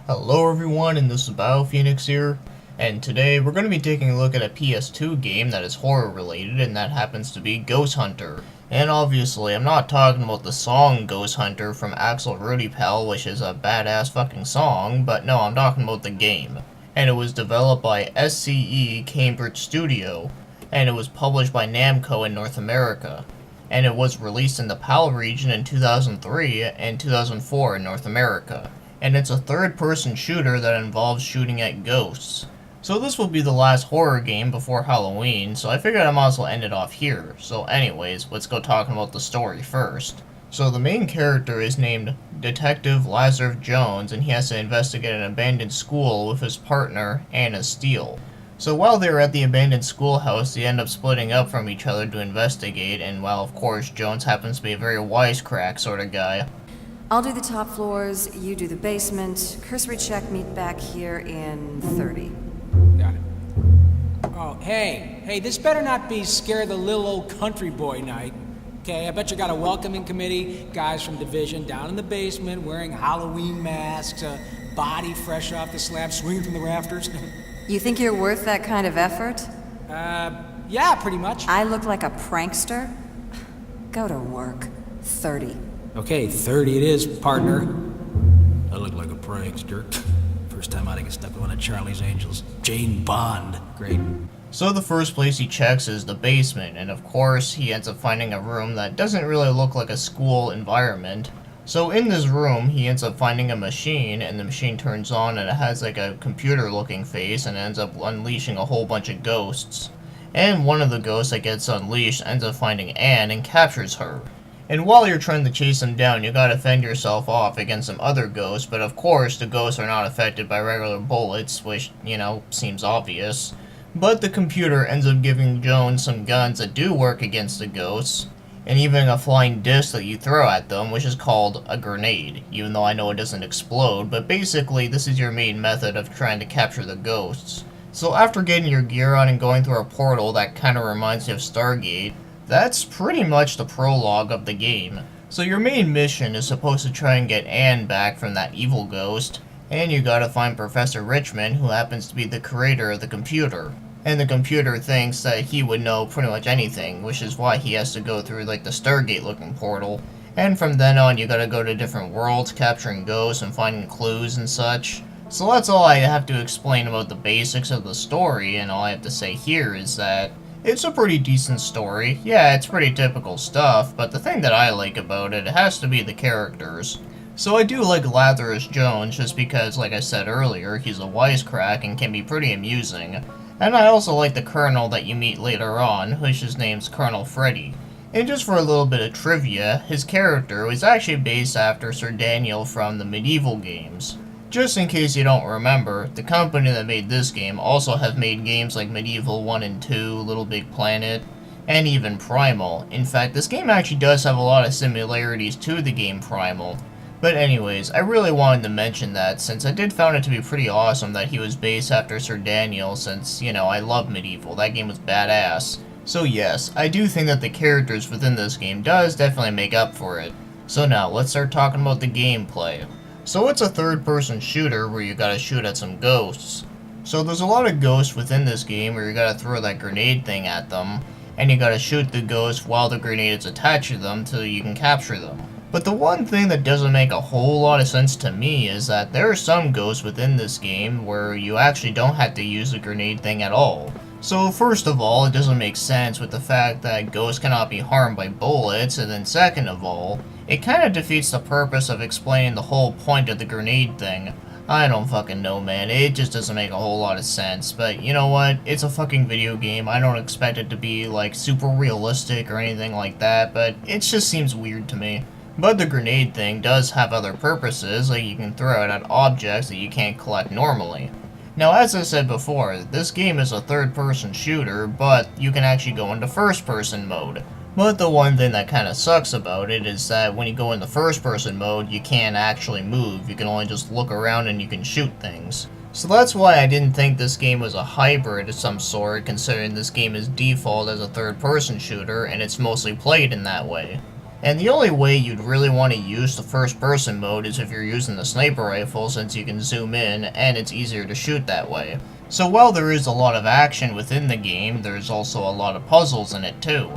Hello everyone, and this is BioPhoenix here, and today we're going to be taking a look at a PS2 game that is horror related, and that happens to be GhostHunter. And obviously, I'm not talking about the song GhostHunter from Axel Rudy Pal, which is a badass fucking song, but no, I'm talking about the game. And it was developed by SCE Cambridge Studio, and it was published by Namco in North America. And it was released in the PAL region in 2003 and 2004 in North America. And it's a third-person shooter that involves shooting at ghosts. So this will be the last horror game before Halloween, so I figured I might as well end it off here. So anyways, let's go talking about the story first. So the main character is named Detective Lazarus Jones, and he has to investigate an abandoned school with his partner, Anna Steele. So while they're at the abandoned schoolhouse, they end up splitting up from each other to investigate, and while of course Jones happens to be a very wisecrack sort of guy. I'll do the top floors, you do the basement. Cursory check, meet back here in 30. Got it. Oh, hey, this better not be scare the little old country boy night. Okay, I bet you got a welcoming committee, guys from Division down in the basement wearing Halloween masks, a body fresh off the slab swinging from the rafters. You think you're worth that kind of effort? Yeah, pretty much. I look like a prankster? Go to work. 30. Okay, 30 it is, partner. I look like a prankster. First time I get stuck with one of Charlie's Angels. Jane Bond. Great. So the first place he checks is the basement, and of course he ends up finding a room that doesn't really look like a school environment. So in this room, he ends up finding a machine, and the machine turns on and it has like a computer looking face and ends up unleashing a whole bunch of ghosts. And one of the ghosts that gets unleashed ends up finding Anne and captures her. And while you're trying to chase them down, you gotta fend yourself off against some other ghosts, but of course the ghosts are not affected by regular bullets, which, seems obvious. But the computer ends up giving Jones some guns that do work against the ghosts, and even a flying disc that you throw at them, which is called a grenade, even though I know it doesn't explode, but basically this is your main method of trying to capture the ghosts. So after getting your gear on and going through a portal that kinda reminds me of Stargate, that's pretty much the prologue of the game. So your main mission is supposed to try and get Anne back from that evil ghost, and you gotta find Professor Richmond, who happens to be the creator of the computer. And the computer thinks that he would know pretty much anything, which is why he has to go through like the Stargate looking portal. And from then on you gotta go to different worlds, capturing ghosts and finding clues and such. So that's all I have to explain about the basics of the story, and all I have to say here is that it's a pretty decent story. Yeah, it's pretty typical stuff, but the thing that I like about it has to be the characters. So I do like Lazarus Jones just because, like I said earlier, he's a wisecrack and can be pretty amusing. And I also like the Colonel that you meet later on, which his name's Colonel Freddy. And just for a little bit of trivia, his character was actually based after Sir Daniel from the medieval games. Just in case you don't remember, the company that made this game also have made games like Medieval 1 and 2, Little Big Planet, and even Primal. In fact, this game actually does have a lot of similarities to the game Primal. But anyways, I really wanted to mention that since I did found it to be pretty awesome that he was based after Sir Daniel since, I love Medieval, that game was badass. So yes, I do think that the characters within this game does definitely make up for it. So now, let's start talking about the gameplay. So it's a third-person shooter where you gotta shoot at some ghosts. So there's a lot of ghosts within this game where you gotta throw that grenade thing at them, and you gotta shoot the ghosts while the grenade is attached to them till you can capture them. But the one thing that doesn't make a whole lot of sense to me is that there are some ghosts within this game where you actually don't have to use the grenade thing at all. So first of all, it doesn't make sense with the fact that ghosts cannot be harmed by bullets, and then second of all, it kinda defeats the purpose of explaining the whole point of the grenade thing. I don't fucking know, man, it just doesn't make a whole lot of sense, but you know what, it's a fucking video game, I don't expect it to be like super realistic or anything like that, but it just seems weird to me. But the grenade thing does have other purposes, like you can throw it at objects that you can't collect normally. Now, as I said before, this game is a third-person shooter, but you can actually go into first-person mode. But the one thing that kinda sucks about it is that when you go into first-person mode, you can't actually move, you can only just look around and you can shoot things. So that's why I didn't think this game was a hybrid of some sort, considering this game is default as a third-person shooter, and it's mostly played in that way. And the only way you'd really want to use the first person mode is if you're using the sniper rifle, since you can zoom in and it's easier to shoot that way. So while there is a lot of action within the game, there's also a lot of puzzles in it too.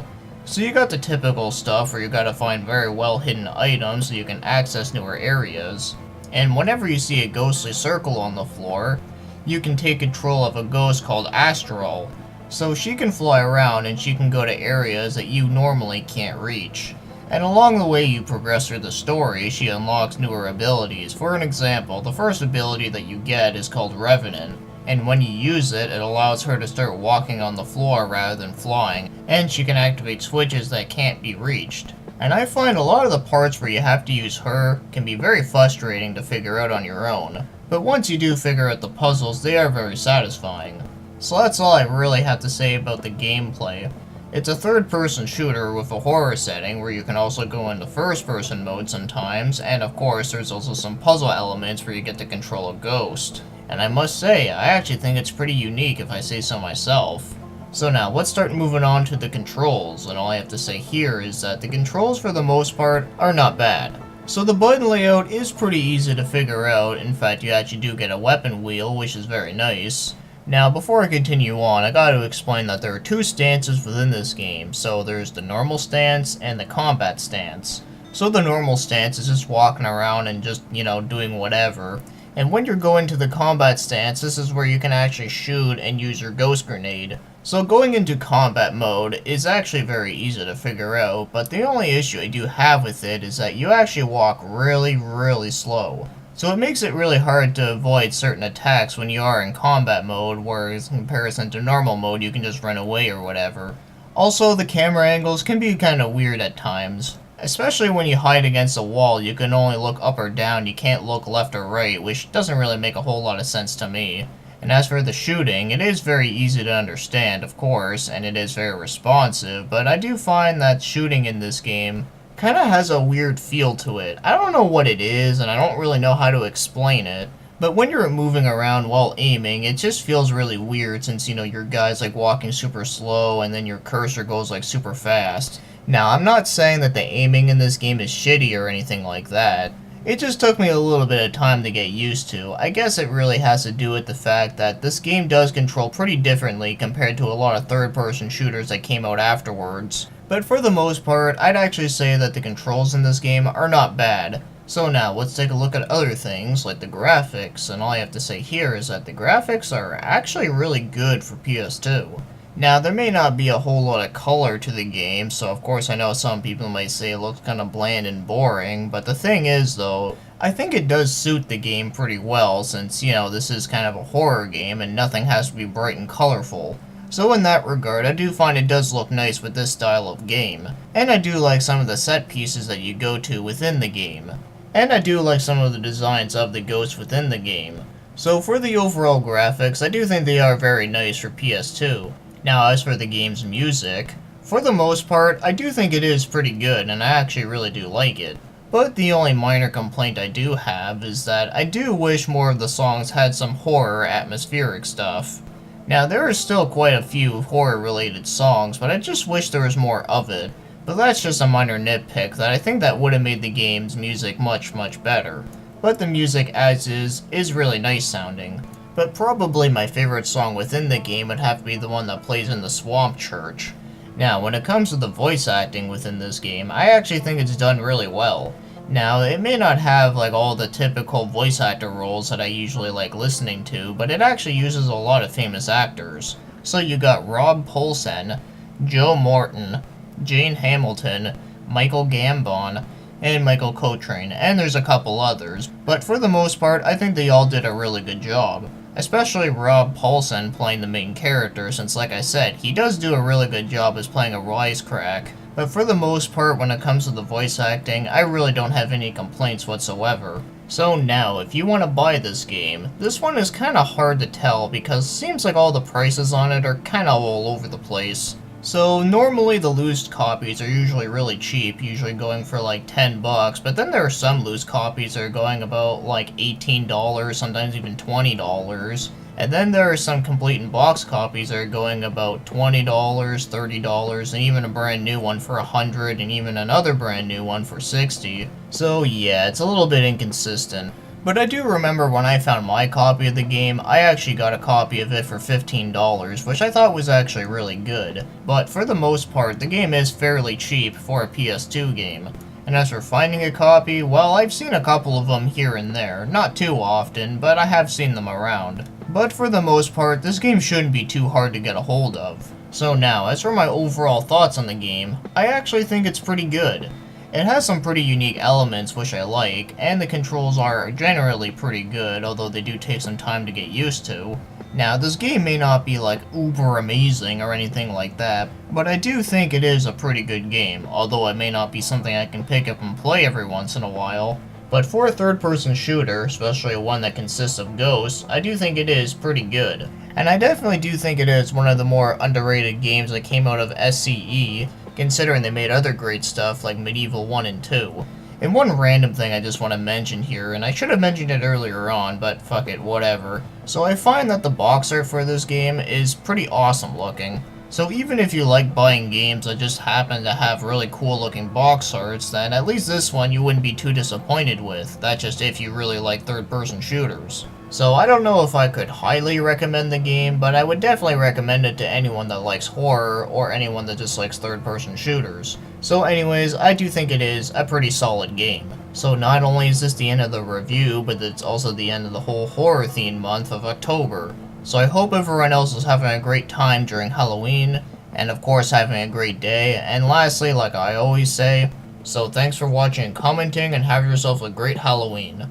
So you got the typical stuff where you gotta find very well hidden items so you can access newer areas. And whenever you see a ghostly circle on the floor, you can take control of a ghost called Astral. So she can fly around and she can go to areas that you normally can't reach. And along the way you progress through the story, she unlocks newer abilities. For an example, the first ability that you get is called Revenant. And when you use it, it allows her to start walking on the floor rather than flying, and she can activate switches that can't be reached. And I find a lot of the parts where you have to use her can be very frustrating to figure out on your own. But once you do figure out the puzzles, they are very satisfying. So that's all I really have to say about the gameplay. It's a third-person shooter with a horror setting where you can also go into first-person mode sometimes, and of course there's also some puzzle elements where you get to control a ghost. And I must say, I actually think it's pretty unique if I say so myself. So now, let's start moving on to the controls, and all I have to say here is that the controls for the most part are not bad. So the button layout is pretty easy to figure out. In fact, you actually do get a weapon wheel, which is very nice. Now, before I continue on, I gotta explain that there are two stances within this game. So there's the normal stance and the combat stance. So the normal stance is just walking around and just, doing whatever. And when you're going to the combat stance, this is where you can actually shoot and use your ghost grenade. So going into combat mode is actually very easy to figure out, but the only issue I do have with it is that you actually walk really, really slow. So it makes it really hard to avoid certain attacks when you are in combat mode, whereas in comparison to normal mode you can just run away or whatever. Also, the camera angles can be kind of weird at times. Especially when you hide against a wall, you can only look up or down, you can't look left or right, which doesn't really make a whole lot of sense to me. And as for the shooting, it is very easy to understand, of course, and it is very responsive, but I do find that shooting in this game kind of has a weird feel to it. I don't know what it is, and I don't really know how to explain it, but when you're moving around while aiming, it just feels really weird since, your guy's like walking super slow and then your cursor goes like super fast. Now, I'm not saying that the aiming in this game is shitty or anything like that. It just took me a little bit of time to get used to. I guess it really has to do with the fact that this game does control pretty differently compared to a lot of third-person shooters that came out afterwards. But for the most part, I'd actually say that the controls in this game are not bad. So now, let's take a look at other things, like the graphics, and all I have to say here is that the graphics are actually really good for PS2. Now, there may not be a whole lot of color to the game, so of course I know some people might say it looks kind of bland and boring, but the thing is though, I think it does suit the game pretty well since, this is kind of a horror game and nothing has to be bright and colorful. So in that regard, I do find it does look nice with this style of game. And I do like some of the set pieces that you go to within the game. And I do like some of the designs of the ghosts within the game. So for the overall graphics, I do think they are very nice for PS2. Now, as for the game's music, for the most part, I do think it is pretty good, and I actually really do like it. But the only minor complaint I do have is that I do wish more of the songs had some horror atmospheric stuff. Now, there are still quite a few horror-related songs, but I just wish there was more of it. But that's just a minor nitpick that I think that would have made the game's music much, much better. But the music as is really nice sounding. But probably my favorite song within the game would have to be the one that plays in the Swamp Church. Now, when it comes to the voice acting within this game, I actually think it's done really well. Now, it may not have like all the typical voice actor roles that I usually like listening to, but it actually uses a lot of famous actors. So you got Rob Paulsen, Joe Morton, Jane Hamilton, Michael Gambon, and Michael Coltrane, and there's a couple others, but for the most part, I think they all did a really good job. Especially Rob Paulsen playing the main character, since like I said, he does do a really good job as playing a wisecrack. But for the most part, when it comes to the voice acting, I really don't have any complaints whatsoever. So now, if you want to buy this game, this one is kinda hard to tell because it seems like all the prices on it are kinda all over the place. So normally the loose copies are usually really cheap, usually going for like $10, but then there are some loose copies that are going about like $18, sometimes even $20. And then there are some complete in box copies that are going about $20, $30, and even a brand new one for $100, and even another brand new one for $60. So yeah, it's a little bit inconsistent. But I do remember when I found my copy of the game, I actually got a copy of it for $15, which I thought was actually really good. But for the most part, the game is fairly cheap for a PS2 game. And as for finding a copy, well, I've seen a couple of them here and there. Not too often, but I have seen them around. But for the most part, this game shouldn't be too hard to get a hold of. So now, as for my overall thoughts on the game, I actually think it's pretty good. It has some pretty unique elements which I like, and the controls are generally pretty good, although they do take some time to get used to. Now, this game may not be like uber amazing or anything like that, but I do think it is a pretty good game, although it may not be something I can pick up and play every once in a while. But for a third-person shooter, especially one that consists of ghosts, I do think it is pretty good. And I definitely do think it is one of the more underrated games that came out of SCE, considering they made other great stuff like Medieval 1 and 2. And one random thing I just want to mention here, and I should have mentioned it earlier on, but fuck it, whatever. So I find that the box art for this game is pretty awesome looking. So even if you like buying games that just happen to have really cool looking box arts, then at least this one you wouldn't be too disappointed with. That's just if you really like third-person shooters. So I don't know if I could highly recommend the game, but I would definitely recommend it to anyone that likes horror or anyone that just likes third-person shooters. So anyways, I do think it is a pretty solid game. So not only is this the end of the review, but it's also the end of the whole horror themed month of October. So I hope everyone else is having a great time during Halloween, and of course having a great day, and lastly, like I always say, so thanks for watching and commenting, and have yourself a great Halloween.